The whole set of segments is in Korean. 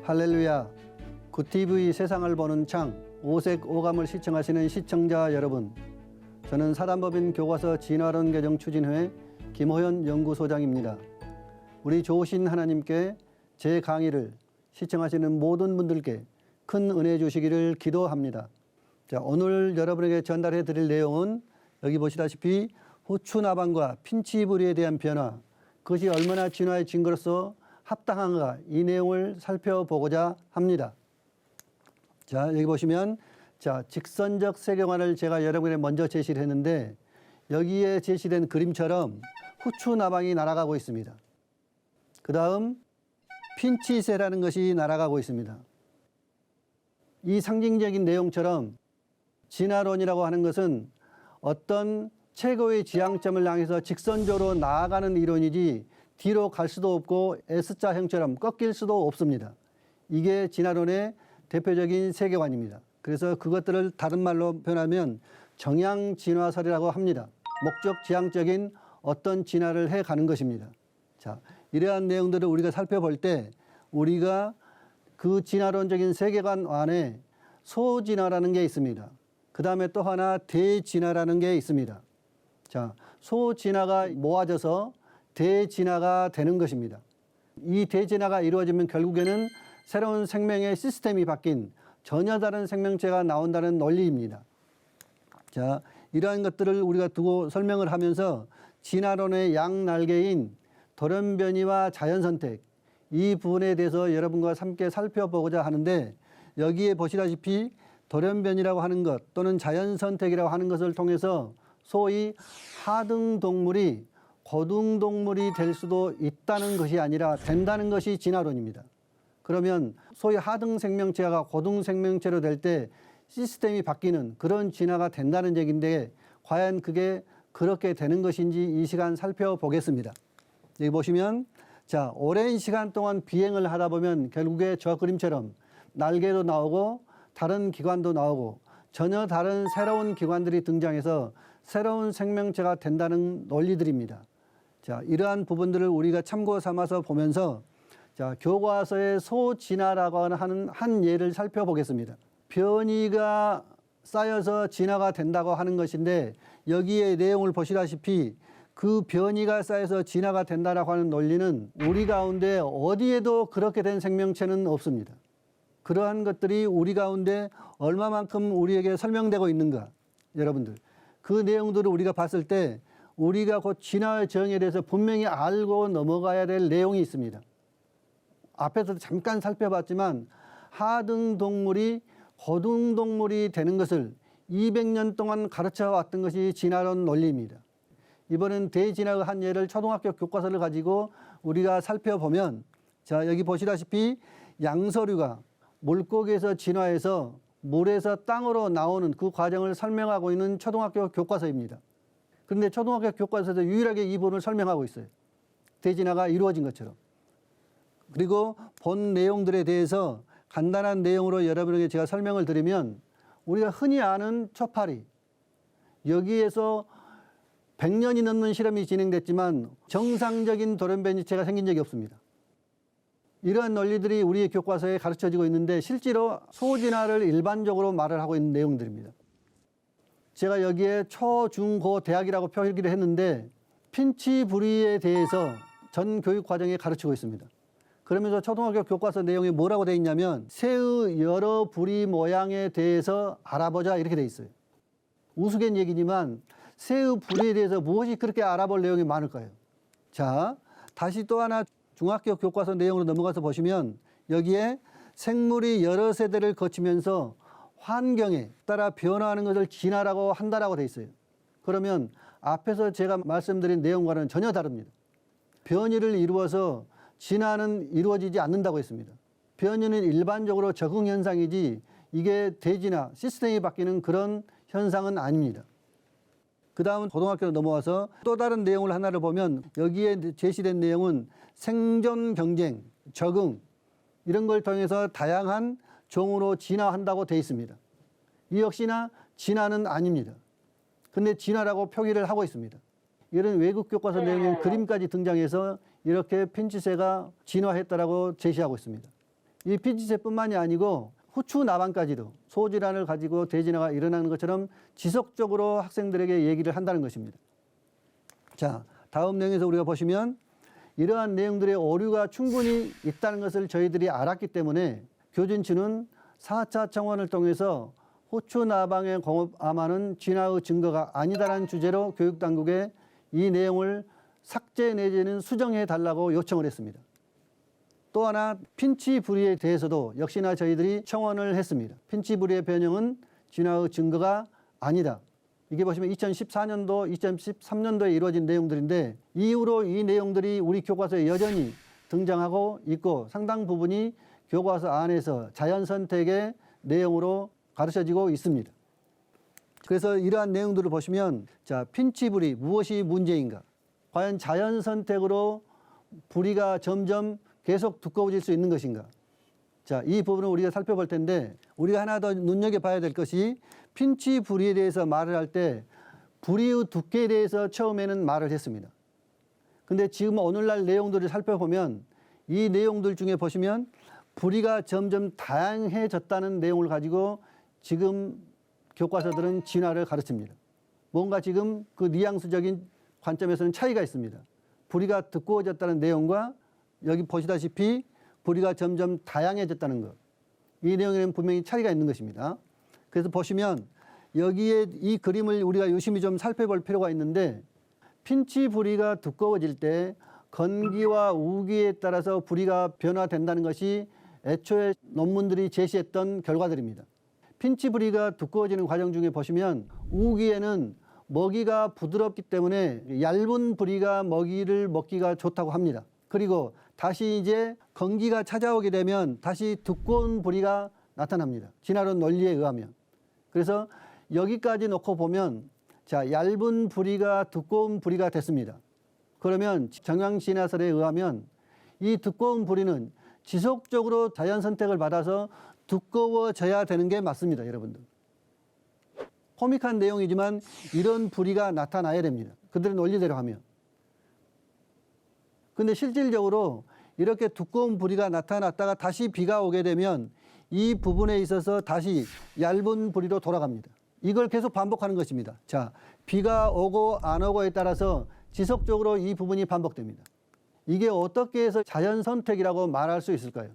할렐루야, 굿TV 세상을 보는 창, 오색 오감을 시청하시는 시청자 여러분, 저는 사단법인 교과서 진화론 개정 추진회 김호연 연구소장입니다. 우리 좋으신 하나님께 제 강의를 시청하시는 모든 분들께 큰 은혜 주시기를 기도합니다. 자, 오늘 여러분에게 전달해 드릴 내용은 여기 보시다시피 후추나방과 핀치부리에 대한 변화, 그것이 얼마나 진화의 증거로서 합당한가, 이 내용을 살펴보고자 합니다. 자, 여기 보시면 직선적 세계관을 제가 여러분에 먼저 제시를 했는데, 여기에 제시된 그림처럼 후추나방이 날아가고 있습니다. 그 다음 핀치새라는 것이 날아가고 있습니다. 이 상징적인 내용처럼 진화론이라고 하는 것은 어떤 최고의 지향점을 향해서 직선적으로 나아가는 이론이지 뒤로 갈 수도 없고 S자형처럼 꺾일 수도 없습니다. 이게 진화론의 대표적인 세계관입니다. 그래서 그것들을 다른 말로 표현하면 정향진화설이라고 합니다. 목적 지향적인 어떤 진화를 해가는 것입니다. 자, 이러한 내용들을 우리가 살펴볼 때 우리가 그 진화론적인 세계관 안에 소진화라는 게 있습니다. 그 다음에 또 하나 대진화라는 게 있습니다. 자, 소진화가 모아져서 대진화가 되는 것입니다. 이 대진화가 이루어지면 결국에는 새로운 생명의 시스템이 바뀐 전혀 다른 생명체가 나온다는 논리입니다. 자, 이러한 것들을 우리가 두고 설명을 하면서 진화론의 양날개인 돌연변이와 자연선택, 이 부분에 대해서 여러분과 함께 살펴보고자 하는데, 여기에 보시다시피 돌연변이라고 하는 것 또는 자연선택이라고 하는 것을 통해서 소위 하등동물이 고등동물이 될 수도 있다는 것이 아니라 된다는 것이 진화론입니다. 그러면 소위 하등 생명체가 고등 생명체로 될 때 시스템이 바뀌는 그런 진화가 된다는 얘기인데, 과연 그게 그렇게 되는 것인지 이 시간 살펴보겠습니다. 여기 보시면 자, 오랜 시간 동안 비행을 하다 보면 결국에 저 그림처럼 날개도 나오고 다른 기관도 나오고 전혀 다른 새로운 기관들이 등장해서 새로운 생명체가 된다는 논리들입니다. 자, 이러한 부분들을 우리가 참고 삼아서 보면서 자, 교과서의 소진화라고 하는 한 예를 살펴보겠습니다. 변이가 쌓여서 진화가 된다고 하는 것인데, 여기에 내용을 보시다시피 그 변이가 쌓여서 진화가 된다라고 하는 논리는 우리 가운데 어디에도 그렇게 된 생명체는 없습니다. 그러한 것들이 우리 가운데 얼마만큼 우리에게 설명되고 있는가, 여러분들 그 내용들을 우리가 봤을 때 우리가 곧 진화의 정의에 대해서 분명히 알고 넘어가야 될 내용이 있습니다. 앞에서도 잠깐 살펴봤지만 하등동물이 고등동물이 되는 것을 200년 동안 가르쳐 왔던 것이 진화론 논리입니다. 이번엔 대진화의 한 예를 초등학교 교과서를 가지고 우리가 살펴보면, 자, 여기 보시다시피 양서류가 물고기에서 진화해서 물에서 땅으로 나오는 그 과정을 설명하고 있는 초등학교 교과서입니다. 그런데 초등학교 교과서에서 유일하게 이 부분을 설명하고 있어요. 대진화가 이루어진 것처럼. 그리고 본 내용들에 대해서 간단한 내용으로 여러분에게 제가 설명을 드리면, 우리가 흔히 아는 초파리, 여기에서 100년이 넘는 실험이 진행됐지만 정상적인 돌연변이체가 생긴 적이 없습니다. 이러한 논리들이 우리의 교과서에 가르쳐지고 있는데 실제로 소진화를 일반적으로 말을 하고 있는 내용들입니다. 제가 여기에 초, 중, 고, 대학이라고 표기를 했는데 핀치부리에 대해서 전 교육 과정에 가르치고 있습니다. 그러면서 초등학교 교과서 내용이 뭐라고 되어 있냐면 새의 여러 부리 모양에 대해서 알아보자 이렇게 되어 있어요. 우스갯 얘기지만 새의 부리에 대해서 무엇이 그렇게 알아볼 내용이 많을까요? 자, 다시 또 하나 중학교 교과서 내용으로 넘어가서 보시면 여기에 생물이 여러 세대를 거치면서 환경에 따라 변화하는 것을 진화라고 한다라고 되어 있어요. 그러면 앞에서 제가 말씀드린 내용과는 전혀 다릅니다. 변이를 이루어서 진화는 이루어지지 않는다고 했습니다. 변이는 일반적으로 적응 현상이지 이게 대진화, 시스템이 바뀌는 그런 현상은 아닙니다. 그 다음 고등학교로 넘어와서 또 다른 내용을 하나를 보면 여기에 제시된 내용은 생존 경쟁, 적응 이런 걸 통해서 다양한 종으로 진화한다고 되어 있습니다. 이 역시나 진화는 아닙니다. 근데 진화라고 표기를 하고 있습니다. 이런 외국 교과서 내용에 그림까지 등장해서 이렇게 핀치새가 진화했다라고 제시하고 있습니다. 이 핀치세뿐만이 아니고 후추 나방까지도 소질환을 가지고 대진화가 일어나는 것처럼 지속적으로 학생들에게 얘기를 한다는 것입니다. 자, 다음 내용에서 우리가 보시면 이러한 내용들의 오류가 충분히 있다는 것을 저희들이 알았기 때문에 교진치는 4차 청원을 통해서 후추 나방의 공업암화는 진화의 증거가 아니다라는 주제로 교육당국에 이 내용을 삭제 내지는 수정해 달라고 요청을 했습니다. 또 하나 핀치부리에 대해서도 역시나 저희들이 청원을 했습니다. 핀치부리의 변형은 진화의 증거가 아니다. 이게 보시면 2014년도, 2013년도에 이루어진 내용들인데 이후로 이 내용들이 우리 교과서에 여전히 등장하고 있고 상당 부분이 교과서 안에서 자연선택의 내용으로 가르쳐지고 있습니다. 그래서 이러한 내용들을 보시면 자, 핀치부리 무엇이 문제인가? 과연 자연선택으로 부리가 점점 계속 두꺼워질 수 있는 것인가? 자, 이 부분을 우리가 살펴볼 텐데 우리가 하나 더 눈여겨봐야 될 것이 핀치부리에 대해서 말을 할 때 부리의 두께에 대해서 처음에는 말을 했습니다. 근데 지금 오늘날 내용들을 살펴보면 이 내용들 중에 보시면 부리가 점점 다양해졌다는 내용을 가지고 지금 교과서들은 진화를 가르칩니다. 뭔가 지금 그 뉘앙스적인 관점에서는 차이가 있습니다. 부리가 두꺼워졌다는 내용과 여기 보시다시피 부리가 점점 다양해졌다는 것. 이 내용에는 분명히 차이가 있는 것입니다. 그래서 보시면 여기에 이 그림을 우리가 유심히 좀 살펴볼 필요가 있는데 핀치 부리가 두꺼워질 때 건기와 우기에 따라서 부리가 변화된다는 것이 애초에 논문들이 제시했던 결과들입니다. 핀치 부리가 두꺼워지는 과정 중에 보시면 우기에는 먹이가 부드럽기 때문에 얇은 부리가 먹이를 먹기가 좋다고 합니다. 그리고 다시 이제 건기가 찾아오게 되면 다시 두꺼운 부리가 나타납니다. 진화론 논리에 의하면. 그래서 여기까지 놓고 보면 자, 얇은 부리가 두꺼운 부리가 됐습니다. 그러면 정양진화설에 의하면 이 두꺼운 부리는 지속적으로 자연선택을 받아서 두꺼워져야 되는 게 맞습니다, 여러분들. 코믹한 내용이지만 이런 부리가 나타나야 됩니다. 그들의 논리대로 하면. 근데 실질적으로 이렇게 두꺼운 부리가 나타났다가 다시 비가 오게 되면 이 부분에 있어서 다시 얇은 부리로 돌아갑니다. 이걸 계속 반복하는 것입니다. 자, 비가 오고 안 오고에 따라서 지속적으로 이 부분이 반복됩니다. 이게 어떻게 해서 자연선택이라고 말할 수 있을까요?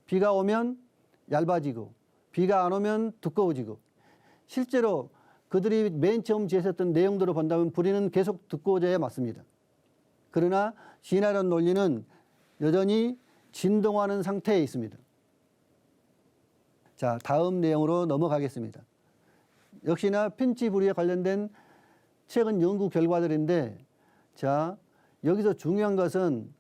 비가 오면 얇아지고 비가 안 오면 두꺼워지고 실제로 그들이 맨 처음 제시했던 내용들을 본다면 부리는 계속 두꺼워져야 맞습니다. 그러나 진화론 논리는 여전히 진동하는 상태에 있습니다. 자, 다음 내용으로 넘어가겠습니다. 역시나 핀치부리에 관련된 최근 연구 결과들인데 자, 여기서 중요한 것은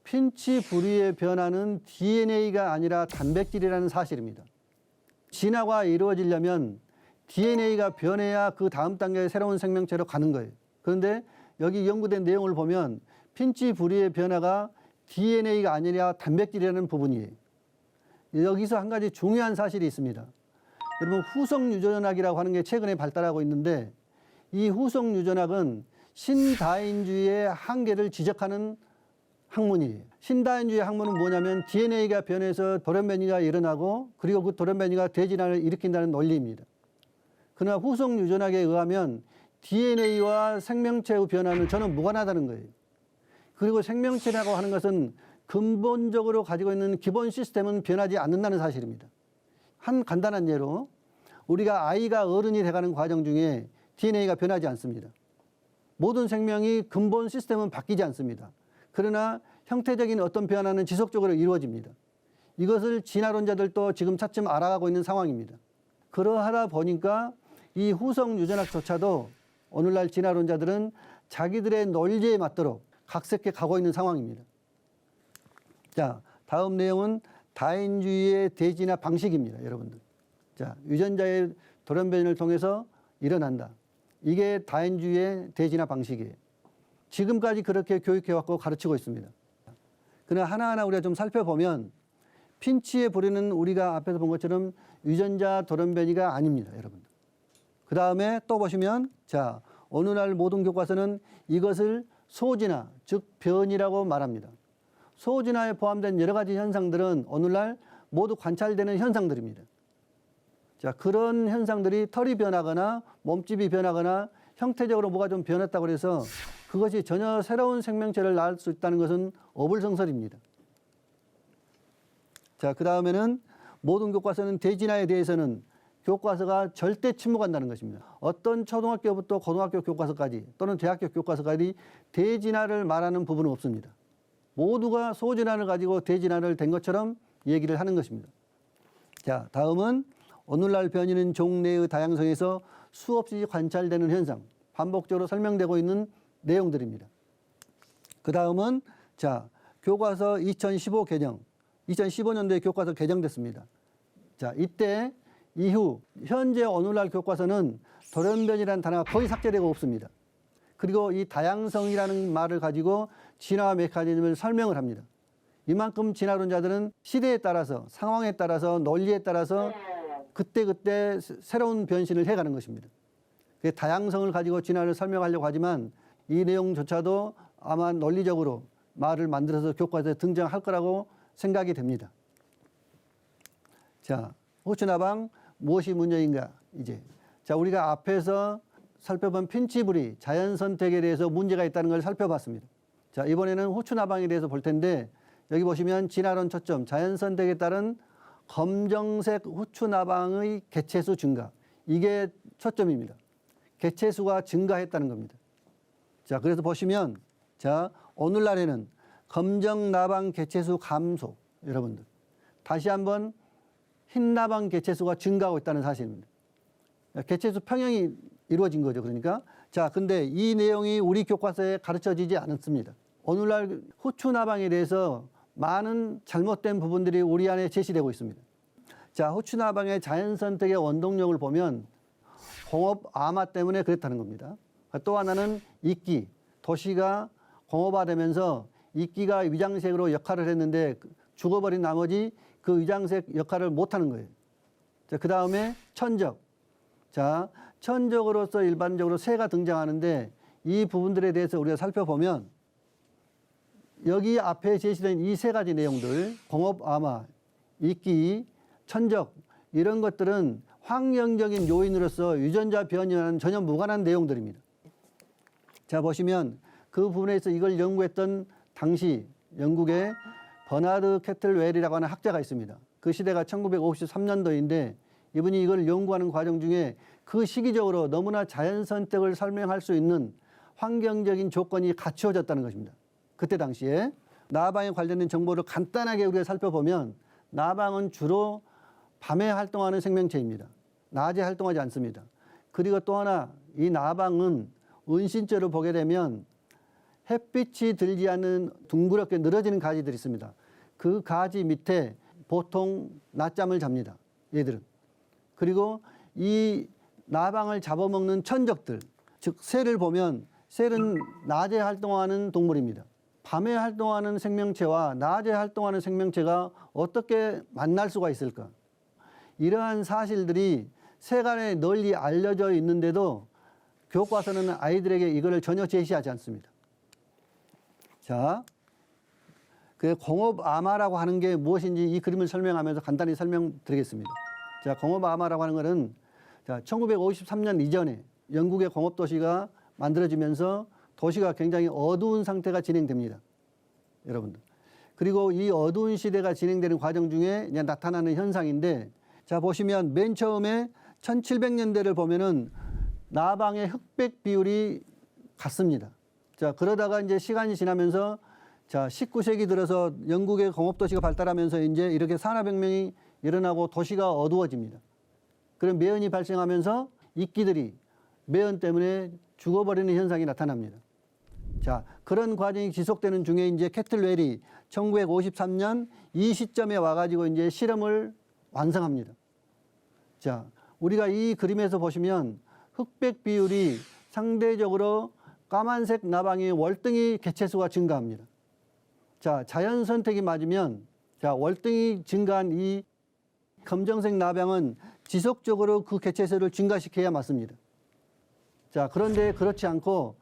핀치부리의 변화는 DNA가 아니라 단백질이라는 사실입니다. 진화가 이루어지려면 DNA가 변해야 그 다음 단계의 새로운 생명체로 가는 거예요. 그런데 여기 연구된 내용을 보면 핀치부리의 변화가 DNA가 아니라 단백질이라는 부분이에요. 여기서 한 가지 중요한 사실이 있습니다. 여러분 후성유전학이라고 하는 게 최근에 발달하고 있는데 이 후성유전학은 신다인주의의 한계를 지적하는 학문이에요. 신다인주의 학문은 뭐냐면 DNA가 변해서 돌연변이가 일어나고 그리고 그 돌연변이가 대진화를 일으킨다는 논리입니다. 그러나 후성유전학에 의하면 DNA와 생명체의 변화는 저는 무관하다는 거예요. 그리고 생명체라고 하는 것은 근본적으로 가지고 있는 기본 시스템은 변하지 않는다는 사실입니다. 한 간단한 예로 우리가 아이가 어른이 돼가는 과정 중에 DNA가 변하지 않습니다. 모든 생명이 근본 시스템은 바뀌지 않습니다. 그러나 형태적인 어떤 변화는 지속적으로 이루어집니다. 이것을 진화론자들도 지금 차츰 알아가고 있는 상황입니다. 그러하다 보니까 이 후성유전학조차도 오늘날 진화론자들은 자기들의 논리에 맞도록 각색해 가고 있는 상황입니다. 자, 다음 내용은 다인주의의 대진화 방식입니다, 여러분들. 자, 유전자의 돌연변이를 통해서 일어난다. 이게 다인주의의 대진화 방식이에요. 지금까지 그렇게 교육해왔고 가르치고 있습니다. 그러나 하나하나 우리가 좀 살펴보면 핀치의 부리는 우리가 앞에서 본 것처럼 유전자 돌연변이가 아닙니다, 여러분들. 그 다음에 또 보시면 자, 오늘날 모든 교과서는 이것을 소진화, 즉 변이라고 말합니다. 소진화에 포함된 여러 가지 현상들은 오늘날 모두 관찰되는 현상들입니다. 자, 그런 현상들이 털이 변하거나 몸집이 변하거나 형태적으로 뭐가 좀 변했다고 해서 그것이 전혀 새로운 생명체를 낳을 수 있다는 것은 어불성설입니다. 자, 그 다음에는 모든 교과서는 대진화에 대해서는 교과서가 절대 침묵한다는 것입니다. 어떤 초등학교부터 고등학교 교과서까지 또는 대학교 교과서까지 대진화를 말하는 부분은 없습니다. 모두가 소진화를 가지고 대진화를 된 것처럼 얘기를 하는 것입니다. 자, 다음은 오늘날 변이는 종내의 다양성에서 수없이 관찰되는 현상, 반복적으로 설명되고 있는 내용들입니다. 그 다음은 자, 교과서 2015 개정, 2015년도에 교과서 개정됐습니다. 자, 이때 이후 현재 오늘날 교과서는 돌연변이라는 단어가 거의 삭제되고 없습니다. 그리고 이 다양성이라는 말을 가지고 진화 메커니즘을 설명을 합니다. 이만큼 진화론자들은 시대에 따라서 상황에 따라서 논리에 따라서 그때그때 새로운 변신을 해가는 것입니다. 다양성을 가지고 진화를 설명하려고 하지만 이 내용조차도 아마 논리적으로 말을 만들어서 교과서에 등장할 거라고 생각이 됩니다. 자, 호추나방 무엇이 문제인가? 이제 자, 우리가 앞에서 살펴본 핀치브리 자연 선택에 대해서 문제가 있다는 걸 살펴봤습니다. 자, 이번에는 호추나방에 대해서 볼 텐데 여기 보시면 진화론 초점 자연 선택에 따른 검정색 호추나방의 개체수 증가, 이게 초점입니다. 개체수가 증가했다는 겁니다. 자, 그래서 보시면 자, 오늘날에는 검정나방 개체수 감소, 여러분들 다시 한번 흰나방 개체수가 증가하고 있다는 사실입니다. 개체수 평형이 이루어진 거죠. 그러니까 자, 근데 이 내용이 우리 교과서에 가르쳐지지 않았습니다. 오늘날 호추나방에 대해서 많은 잘못된 부분들이 우리 안에 제시되고 있습니다. 자, 호추나방의 자연선택의 원동력을 보면 공업 암화 때문에 그랬다는 겁니다. 또 하나는 이끼, 도시가 공업화되면서 이끼가 위장색으로 역할을 했는데 죽어버린 나머지 그 위장색 역할을 못하는 거예요. 자, 그 다음에 천적. 자, 천적으로서 일반적으로 새가 등장하는데 이 부분들에 대해서 우리가 살펴보면 여기 앞에 제시된 이 세 가지 내용들, 공업 암화, 이끼, 천적, 이런 것들은 환경적인 요인으로서 유전자 변이와는 전혀 무관한 내용들입니다. 자, 보시면 그 부분에서 이걸 연구했던 당시 영국의 버나드 캐틀웰이라고 하는 학자가 있습니다. 그 시대가 1953년도인데 이분이 이걸 연구하는 과정 중에 그 시기적으로 너무나 자연 선택을 설명할 수 있는 환경적인 조건이 갖추어졌다는 것입니다. 그때 당시에 나방에 관련된 정보를 간단하게 우리가 살펴보면 나방은 주로 밤에 활동하는 생명체입니다. 낮에 활동하지 않습니다. 그리고 또 하나 이 나방은 은신처를 보게 되면 햇빛이 들지 않는 둥그렇게 늘어지는 가지들이 있습니다. 그 가지 밑에 보통 낮잠을 잡니다. 얘들은. 그리고 이 나방을 잡아먹는 천적들, 즉 새를 보면 새는 낮에 활동하는 동물입니다. 밤에 활동하는 생명체와 낮에 활동하는 생명체가 어떻게 만날 수가 있을까? 이러한 사실들이 세간에 널리 알려져 있는데도 교과서는 아이들에게 이거를 전혀 제시하지 않습니다. 자, 그 공업 암화라고 하는 게 무엇인지 이 그림을 설명하면서 간단히 설명드리겠습니다. 자, 공업 암화라고 하는 것은 자, 1953년 이전에 영국의 공업 도시가 만들어지면서 도시가 굉장히 어두운 상태가 진행됩니다. 여러분들. 그리고 이 어두운 시대가 진행되는 과정 중에 이제 나타나는 현상인데 자, 보시면 맨 처음에 1700년대를 보면은 나방의 흑백 비율이 같습니다. 자, 그러다가 이제 시간이 지나면서 자, 19세기 들어서 영국의 공업도시가 발달하면서 이제 이렇게 산업혁명이 일어나고 도시가 어두워집니다. 그럼 매연이 발생하면서 이끼들이 매연 때문에 죽어버리는 현상이 나타납니다. 자, 그런 과정이 지속되는 중에 이제 캐틀웰이 1953년 이 시점에 와가지고 이제 실험을 완성합니다. 자, 우리가 이 그림에서 보시면 흑백 비율이 상대적으로 까만색 나방의 월등히 개체수가 증가합니다. 자, 자연 선택이 맞으면 자, 월등히 증가한 이 검정색 나방은 지속적으로 그 개체수를 증가시켜야 맞습니다. 자, 그런데 그렇지 않고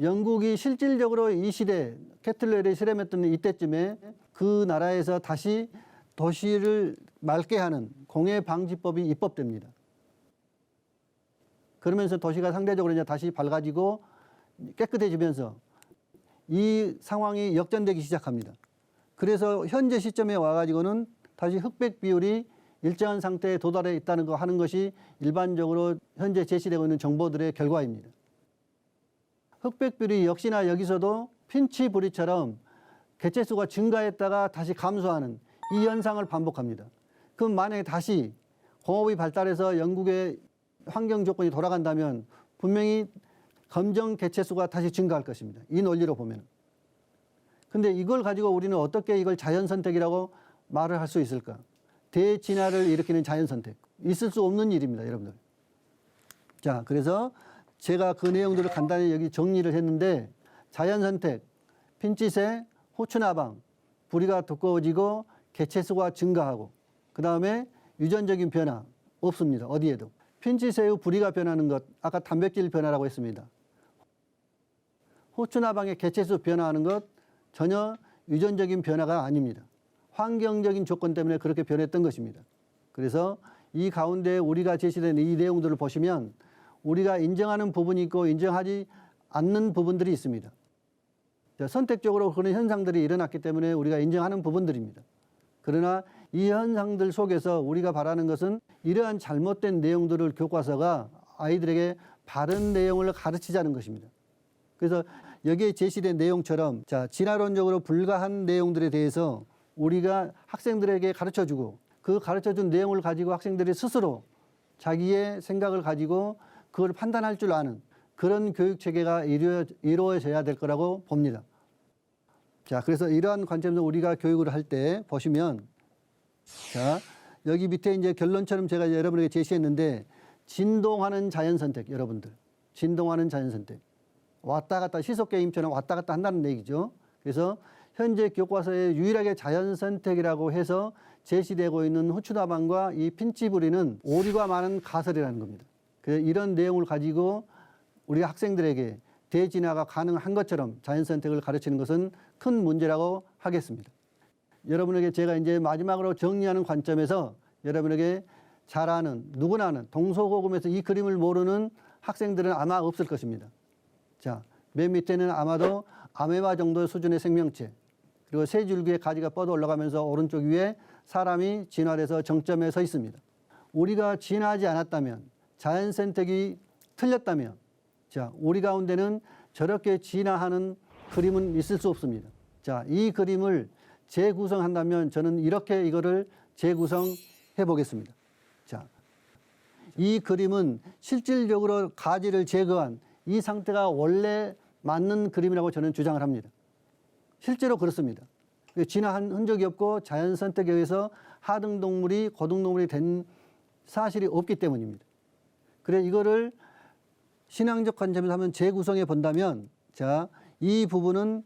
영국이 실질적으로 이 시대 캐틀웰이 실험했던 이때쯤에 그 나라에서 다시 도시를 맑게 하는 공해방지법이 입법됩니다. 그러면서 도시가 상대적으로 이제 다시 밝아지고 깨끗해지면서 이 상황이 역전되기 시작합니다. 그래서 현재 시점에 와가지고는 다시 흑백 비율이 일정한 상태에 도달해 있다는 거 하는 것이 일반적으로 현재 제시되고 있는 정보들의 결과입니다. 흑백 비율이 역시나 여기서도 핀치브리처럼 개체수가 증가했다가 다시 감소하는 이 현상을 반복합니다. 그럼 만약에 다시 공업이 발달해서 영국의 환경 조건이 돌아간다면 분명히 검정 개체수가 다시 증가할 것입니다. 이 논리로 보면. 근데 이걸 가지고 우리는 어떻게 이걸 자연선택이라고 말을 할 수 있을까? 대진화를 일으키는 자연선택. 있을 수 없는 일입니다, 여러분들. 자, 그래서 제가 그 내용들을 간단히 여기 정리를 했는데 자연선택, 핀칫의 호추나방, 부리가 두꺼워지고 개체수가 증가하고 그 다음에 유전적인 변화 없습니다. 어디에도. 핀칫의 부리가 변하는 것, 아까 단백질 변화라고 했습니다. 호추나방의 개체수 변화하는 것 전혀 유전적인 변화가 아닙니다. 환경적인 조건 때문에 그렇게 변했던 것입니다. 그래서 이 가운데 우리가 제시된 이 내용들을 보시면 우리가 인정하는 부분이 있고 인정하지 않는 부분들이 있습니다. 선택적으로 그런 현상들이 일어났기 때문에 우리가 인정하는 부분들입니다. 그러나 이 현상들 속에서 우리가 바라는 것은 이러한 잘못된 내용들을 교과서가 아이들에게 바른 내용을 가르치자는 것입니다. 그래서 여기에 제시된 내용처럼 진화론적으로 불가한 내용들에 대해서 우리가 학생들에게 가르쳐주고 그 가르쳐준 내용을 가지고 학생들이 스스로 자기의 생각을 가지고 그걸 판단할 줄 아는 그런 교육체계가 이루어져야 될 거라고 봅니다. 자, 그래서 이러한 관점에서 우리가 교육을 할 때 보시면 자, 여기 밑에 이제 결론처럼 제가 여러분에게 제시했는데 진동하는 자연선택, 여러분들. 진동하는 자연선택. 왔다 갔다 시속게임처럼 왔다 갔다 한다는 얘기죠. 그래서 현재 교과서에 유일하게 자연선택이라고 해서 제시되고 있는 호추나방과 이 핀치부리는 오류가 많은 가설이라는 겁니다. 그래서 이런 내용을 가지고 우리 학생들에게 대진화가 가능한 것처럼 자연선택을 가르치는 것은 큰 문제라고 하겠습니다. 여러분에게 제가 이제 마지막으로 정리하는 관점에서 여러분에게 잘 아는, 누구나 아는 동서고금에서 이 그림을 모르는 학생들은 아마 없을 것입니다. 자, 맨 밑에는 아마도 아메바 정도의 수준의 생명체, 그리고 세 줄기의 가지가 뻗어 올라가면서 오른쪽 위에 사람이 진화돼서 정점에 서 있습니다. 우리가 진화하지 않았다면, 자연 선택이 틀렸다면, 자, 우리 가운데는 저렇게 진화하는 그림은 있을 수 없습니다. 자, 이 그림을 재구성한다면 저는 이렇게 이거를 재구성해 보겠습니다. 자, 이 그림은 실질적으로 가지를 제거한 이 상태가 원래 맞는 그림이라고 저는 주장을 합니다. 실제로 그렇습니다. 진화한 흔적이 없고 자연 선택에 의해서 하등동물이 고등동물이 된 사실이 없기 때문입니다. 그래 이거를 신앙적 관점에서 한번 재구성해 본다면 자, 이 부분은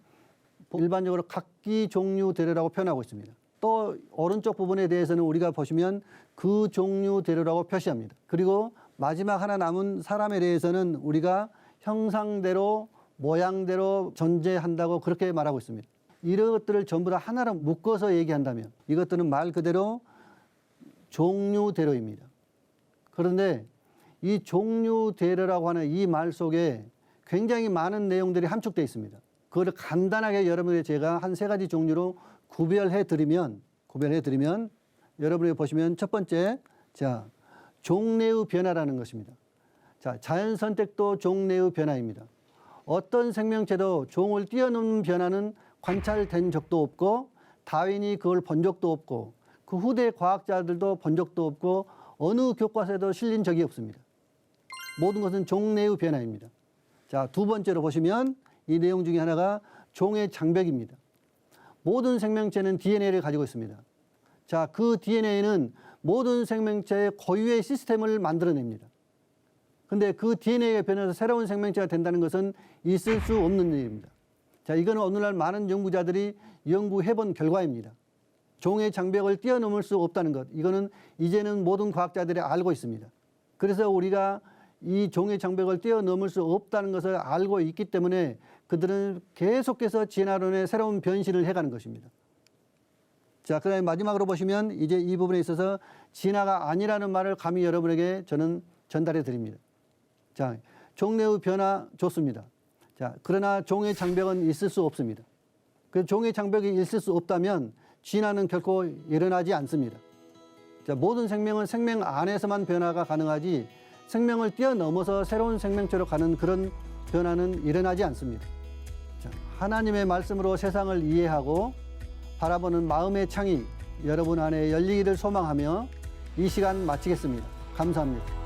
일반적으로 각기 종류대로라고 표현하고 있습니다. 또 오른쪽 부분에 대해서는 우리가 보시면 그 종류대로라고 표시합니다. 그리고 마지막 하나 남은 사람에 대해서는 우리가 형상대로 모양대로 존재한다고 그렇게 말하고 있습니다. 이런 것들을 전부 다 하나로 묶어서 얘기한다면 이것들은 말 그대로 종류대로입니다. 그런데 이 종류대로라고 하는 이 말 속에 굉장히 많은 내용들이 함축되어 있습니다. 그걸 간단하게 여러분에게 제가 한 세 가지 종류로 구별해 드리면 여러분이 보시면 첫 번째, 자, 종래의 변화라는 것입니다. 자, 자연 선택도 종래의 변화입니다. 어떤 생명체도 종을 뛰어넘는 변화는 관찰된 적도 없고 다윈이 그걸 본 적도 없고 그 후대 과학자들도 본 적도 없고 어느 교과서에도 실린 적이 없습니다. 모든 것은 종래의 변화입니다. 자, 두 번째로 보시면 이 내용 중에 하나가 종의 장벽입니다. 모든 생명체는 DNA를 가지고 있습니다. 자, 그 DNA는 모든 생명체의 고유의 시스템을 만들어냅니다. 근데 그 DNA가 변해서 새로운 생명체가 된다는 것은 있을 수 없는 일입니다. 자, 이거는 오늘날 많은 연구자들이 연구해 본 결과입니다. 종의 장벽을 뛰어넘을 수 없다는 것. 이거는 이제는 모든 과학자들이 알고 있습니다. 그래서 우리가 이 종의 장벽을 뛰어넘을 수 없다는 것을 알고 있기 때문에 그들은 계속해서 진화론의 새로운 변신을 해가는 것입니다. 자, 그다음에 마지막으로 보시면 이제 이 부분에 있어서 진화가 아니라는 말을 감히 여러분에게 저는 전달해 드립니다. 자, 종래의 변화 좋습니다. 자, 그러나 종의 장벽은 있을 수 없습니다. 그 종의 장벽이 있을 수 없다면 진화는 결코 일어나지 않습니다. 자, 모든 생명은 생명 안에서만 변화가 가능하지 생명을 뛰어넘어서 새로운 생명체로 가는 그런 변화는 일어나지 않습니다. 자, 하나님의 말씀으로 세상을 이해하고 바라보는 마음의 창이 여러분 안에 열리기를 소망하며 이 시간 마치겠습니다. 감사합니다.